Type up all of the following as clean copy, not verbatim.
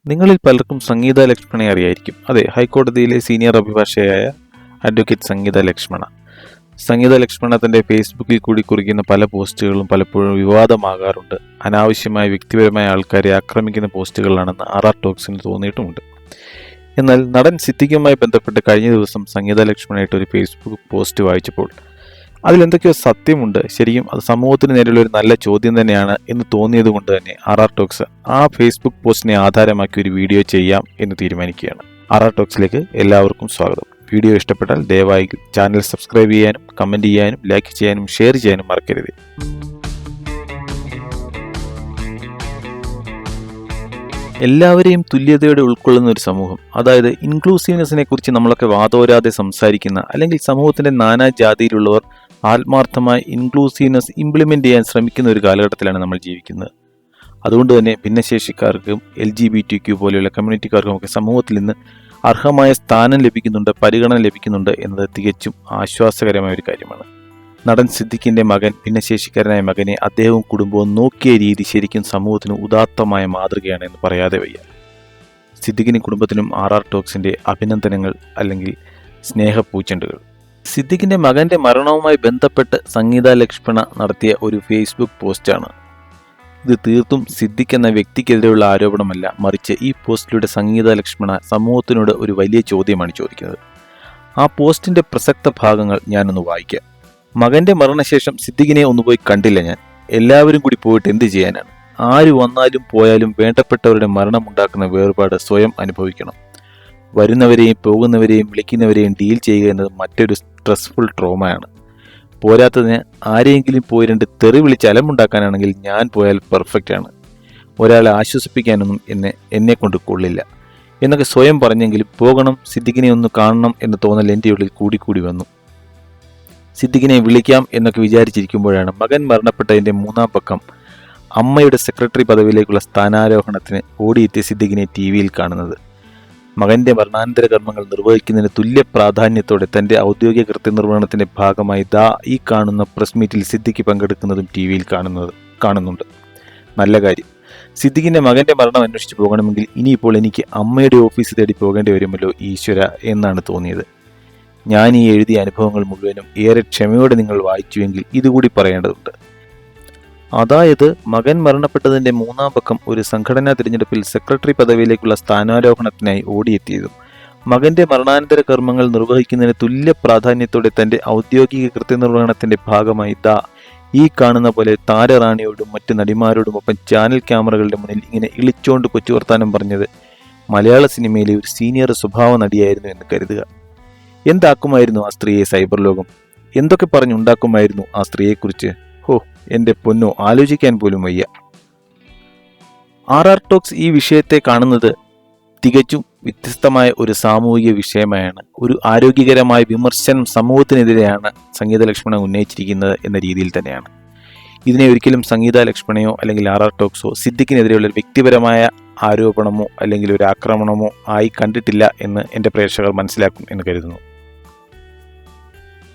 നിങ്ങളിൽ പലർക്കും സംഗീത ലക്ഷ്മണെ അറിയായിരിക്കും. അതെ, ഹൈക്കോടതിയിലെ സീനിയർ അഭിഭാഷകയായ അഡ്വക്കേറ്റ് സംഗീത ലക്ഷ്മണ. സംഗീത ലക്ഷ്മണ തന്റെ ഫേസ്ബുക്കിൽ കൂടി കുറിക്കുന്ന പല പോസ്റ്റുകളും പലപ്പോഴും വിവാദമാകാറുണ്ട്. അനാവശ്യമായ വ്യക്തിപരമായ ആൾക്കാരെ ആക്രമിക്കുന്ന പോസ്റ്റുകളാണെന്ന് RR ടോക്സിന് തോന്നിയിട്ടുമുണ്ട്. എന്നാൽ നടൻ സിദ്ദിഖുമായി ബന്ധപ്പെട്ട് കഴിഞ്ഞ ദിവസം സംഗീത ലക്ഷ്മണയായിട്ട് ഒരു ഫേസ്ബുക്ക് പോസ്റ്റ് വായിച്ചപ്പോൾ അതിലെന്തൊക്കെയോ സത്യമുണ്ട്, ശരിക്കും അത് സമൂഹത്തിന് നേരെയുള്ള ഒരു നല്ല ചോദ്യം തന്നെയാണ് എന്ന് തോന്നിയത് കൊണ്ട് തന്നെ RR ടോക്സ് ആ ഫേസ്ബുക്ക് പോസ്റ്റിനെ ആധാരമാക്കി ഒരു വീഡിയോ ചെയ്യാം എന്ന് തീരുമാനിക്കുകയാണ്. RR ടോക്സിലേക്ക് എല്ലാവർക്കും സ്വാഗതം. വീഡിയോ ഇഷ്ടപ്പെട്ടാൽ ദയവായി ചാനൽ സബ്സ്ക്രൈബ് ചെയ്യാനും കമൻറ്റ് ചെയ്യാനും ലൈക്ക് ചെയ്യാനും ഷെയർ ചെയ്യാനും മറക്കരുത്. എല്ലാവരെയും തുല്യതയോടെ ഉൾക്കൊള്ളുന്ന ഒരു സമൂഹം, അതായത് ഇൻക്ലൂസീവ്നെസ്സിനെ കുറിച്ച് നമ്മളൊക്കെ വാതോരാതെ സംസാരിക്കുന്ന, അല്ലെങ്കിൽ സമൂഹത്തിന്റെ നാനാ ജാതിയിലുള്ളവർ ആത്മാർത്ഥമായി ഇൻക്ലൂസീവ്നെസ് ഇംപ്ലിമെന്റ് ചെയ്യാൻ ശ്രമിക്കുന്ന ഒരു കാലഘട്ടത്തിലാണ് നമ്മൾ ജീവിക്കുന്നത്. അതുകൊണ്ട് തന്നെ ഭിന്നശേഷിക്കാർക്കും LGBTQ പോലെയുള്ള കമ്മ്യൂണിറ്റിക്കാർക്കും ഒക്കെ സമൂഹത്തിൽ നിന്ന് അർഹമായ സ്ഥാനം ലഭിക്കുന്നുണ്ട്, പരിഗണന ലഭിക്കുന്നുണ്ട് എന്നത് തികച്ചും ആശ്വാസകരമായ ഒരു കാര്യമാണ്. നടൻ സിദ്ദിഖിന്റെ മകൻ, ഭിന്നശേഷിക്കാരനായ മകനെ അദ്ദേഹവും കുടുംബവും നോക്കിയ രീതി ശരിക്കും സമൂഹത്തിന് ഉദാത്തമായ മാതൃകയാണ് എന്ന് പറയാതെ വയ്യ. സിദ്ദിഖിനും കുടുംബത്തിനും RR ടോക്സിന്റെ അഭിനന്ദനങ്ങൾ, അല്ലെങ്കിൽ സ്നേഹപ്പൂച്ചെണ്ടുകൾ. സിദ്ദിഖിന്റെ മകന്റെ മരണവുമായി ബന്ധപ്പെട്ട് സംഗീത ലക്ഷ്മണ നടത്തിയ ഒരു ഫേസ്ബുക്ക് പോസ്റ്റാണ്. ഇത് തീർത്തും സിദ്ദിഖ് എന്ന വ്യക്തിക്കെതിരെയുള്ള ആരോപണമല്ല, മറിച്ച് ഈ പോസ്റ്റിലൂടെ സംഗീത ലക്ഷ്മണ സമൂഹത്തിനോട് ഒരു വലിയ ചോദ്യമാണ് ചോദിക്കുന്നത്. ആ പോസ്റ്റിന്റെ പ്രസക്ത ഭാഗങ്ങൾ ഞാനൊന്ന് വായിക്കാം. മകന്റെ മരണശേഷം സിദ്ദിഖിനെ ഒന്നുപോയി കണ്ടില്ല ഞാൻ. എല്ലാവരും കൂടി പോയിട്ട് എന്ത് ചെയ്യാനാണ്? ആര് വന്നാലും പോയാലും വേണ്ടപ്പെട്ടവരുടെ മരണമുണ്ടാക്കുന്ന വേർപാട് സ്വയം അനുഭവിക്കണം. വരുന്നവരെയും പോകുന്നവരെയും വിളിക്കുന്നവരെയും ഡീൽ ചെയ്യുക എന്നത് മറ്റൊരു സ്ട്രെസ്ഫുൾ ട്രോമയാണ്. പോരാത്തതിന് ആരെയെങ്കിലും പോയി 2 തെറി വിളിച്ച് അലമുണ്ടാക്കാനാണെങ്കിൽ ഞാൻ പോയാൽ പെർഫെക്റ്റ് ആണ്. ഒരാളെ ആശ്വസിപ്പിക്കാനൊന്നും എന്നെ കൊണ്ട് കൊള്ളില്ല എന്നൊക്കെ സ്വയം പറഞ്ഞെങ്കിലും പോകണം, സിദ്ദിഖിനെ ഒന്ന് കാണണം എന്ന തോന്നൽ എൻ്റെ ഉള്ളിൽ കൂടിക്കൂടി വന്നു. സിദ്ദിഖിനെ വിളിക്കാം എന്നൊക്കെ വിചാരിച്ചിരിക്കുമ്പോഴാണ് മകൻ മരണപ്പെട്ടതിൻ്റെ 3-ാം പക്കം അമ്മയുടെ സെക്രട്ടറി പദവിയിലേക്കുള്ള സ്ഥാനാരോഹണത്തിന് ഓടിയെത്തിയ സിദ്ദിഖിനെ TV-യിൽ കാണുന്നത്. മകന്റെ മരണാനന്തര കർമ്മങ്ങൾ നിർവഹിക്കുന്നതിന് തുല്യ പ്രാധാന്യത്തോടെ തന്റെ ഔദ്യോഗിക കൃത്യനിർവഹണത്തിന്റെ ഭാഗമായി ഈ കാണുന്ന പ്രസ് മീറ്റിൽ സിദ്ദിഖ് പങ്കെടുക്കുന്നതും TV-യിൽ കാണുന്നുണ്ട്. നല്ല കാര്യം. സിദ്ദിഖിന്റെ മകന്റെ മരണം അന്വേഷിച്ച് പോകണമെങ്കിൽ ഇനിയിപ്പോൾ എനിക്ക് അമ്മയുടെ ഓഫീസ് തേടി പോകേണ്ടി വരുമല്ലോ ഈശ്വര എന്നാണ് തോന്നിയത്. ഞാൻ ഈ എഴുതിയ അനുഭവങ്ങൾ മുഴുവനും ഏറെ ക്ഷമയോടെ നിങ്ങൾ വായിച്ചുവെങ്കിൽ ഇതുകൂടി പറയേണ്ടതുണ്ട്. അതായത് മകൻ മരണപ്പെട്ടതിന്റെ 3-ാം പക്കം ഒരു സംഘടനാ തിരഞ്ഞെടുപ്പിൽ സെക്രട്ടറി പദവിയിലേക്കുള്ള സ്ഥാനാരോഹണത്തിനായി ഓടിയെത്തിയതും മകന്റെ മരണാനന്തര കർമ്മങ്ങൾ നിർവഹിക്കുന്നതിന് തുല്യ പ്രാധാന്യത്തോടെ തന്റെ ഔദ്യോഗിക കൃത്യനിർവഹണത്തിന്റെ ഭാഗമായി ഈ കാണുന്ന പോലെ താരറാണിയോടും മറ്റ് നടിമാരോടുമൊപ്പം ചാനൽ ക്യാമറകളുടെ മുന്നിൽ ഇങ്ങനെ ഇളിച്ചോണ്ട് കൊച്ചുവർത്താനം പറഞ്ഞത് മലയാള സിനിമയിലെ ഒരു സീനിയർ സ്വഭാവ നടിയായിരുന്നു എന്ന് കരുതുക. എന്താക്കുമായിരുന്നു ആ സ്ത്രീയെ സൈബർ ലോകം? എന്തൊക്കെ പറഞ്ഞുണ്ടാക്കുമായിരുന്നു ആ സ്ത്രീയെക്കുറിച്ച്? എന്റെ പൊന്നോ, ആലോചിക്കാൻ പോലും വയ്യ. RR ടോക്സ് ഈ വിഷയത്തെ കാണുന്നത് തികച്ചും വ്യത്യസ്തമായ ഒരു സാമൂഹിക വിഷയമായാണ്. ഒരു ആരോഗ്യകരമായ വിമർശനം സമൂഹത്തിനെതിരെയാണ് സംഗീത ലക്ഷ്മണ ഉന്നയിച്ചിരിക്കുന്നത് എന്ന രീതിയിൽ തന്നെയാണ്. ഇതിനെ ഒരിക്കലും സംഗീത ലക്ഷ്മണയോ അല്ലെങ്കിൽ RR ടോക്സോ സിദ്ദിഖിനെതിരെയുള്ള ഒരു വ്യക്തിപരമായ ആരോപണമോ അല്ലെങ്കിൽ ഒരു ആക്രമണമോ ആയി കണ്ടിട്ടില്ല എന്ന് എൻ്റെ പ്രേക്ഷകർ മനസ്സിലാക്കും എന്ന് കരുതുന്നു.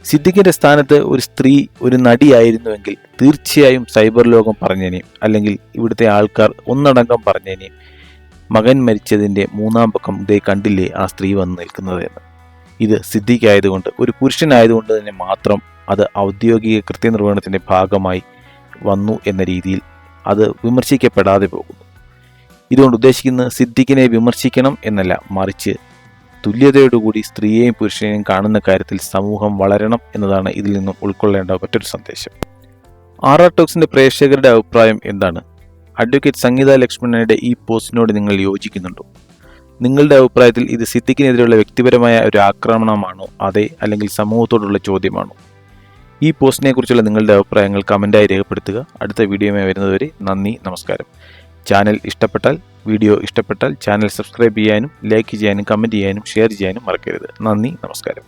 സിദ്ദിഖിന്റെ സ്ഥാനത്ത് ഒരു സ്ത്രീ, ഒരു നടിയായിരുന്നുവെങ്കിൽ തീർച്ചയായും സൈബർ ലോകം പറഞ്ഞേനെയും, അല്ലെങ്കിൽ ഇവിടുത്തെ ആൾക്കാർ ഒന്നടങ്കം പറഞ്ഞേനെയും മകൻ മരിച്ചതിൻ്റെ 3-ാം പക്കം ഇതേ കണ്ടില്ലേ ആ സ്ത്രീ വന്ന് നിൽക്കുന്നത് എന്ന്. ഇത് സിദ്ദിഖ് ആയതുകൊണ്ട്, ഒരു പുരുഷനായതുകൊണ്ട് തന്നെ മാത്രം അത് ഔദ്യോഗിക കൃത്യനിർവഹണത്തിന്റെ ഭാഗമായി വന്നു എന്ന രീതിയിൽ അത് വിമർശിക്കപ്പെടാതെ പോകുന്നു. ഇതുകൊണ്ട് ഉദ്ദേശിക്കുന്നത് സിദ്ദിഖിനെ വിമർശിക്കണം എന്നല്ല, മറിച്ച് തുല്യതയോടുകൂടി സ്ത്രീയെയും പുരുഷനെയും കാണുന്ന കാര്യത്തിൽ സമൂഹം വളരണം എന്നതാണ് ഇതിൽ നിന്നും ഉൾക്കൊള്ളേണ്ട മറ്റൊരു സന്ദേശം. RR ടോക്സിന്റെ പ്രേക്ഷകരുടെ അഭിപ്രായം എന്താണ്? അഡ്വക്കേറ്റ് സംഗീത ലക്ഷ്മണയുടെ ഈ പോസ്റ്റിനോട് നിങ്ങൾ യോജിക്കുന്നുണ്ടോ? നിങ്ങളുടെ അഭിപ്രായത്തിൽ ഇത് സിദ്ദിഖിനെതിരെയുള്ള വ്യക്തിപരമായ ഒരു ആക്രമണമാണോ, അതെ അല്ലെങ്കിൽ സമൂഹത്തോടുള്ള ചോദ്യമാണോ? ഈ പോസ്റ്റിനെ കുറിച്ചുള്ള നിങ്ങളുടെ അഭിപ്രായങ്ങൾ കമന്റായി രേഖപ്പെടുത്തുക. അടുത്ത വീഡിയോയുമായി വരുന്നതുവരെ നന്ദി, നമസ്കാരം. വീഡിയോ ഇഷ്ടപ്പെട്ടാൽ ചാനൽ സബ്സ്ക്രൈബ് ചെയ്യാനും ലൈക്ക് ചെയ്യാനും കമൻറ്റ് ചെയ്യാനും ഷെയർ ചെയ്യാനും മറക്കരുത്. നന്ദി, നമസ്കാരം.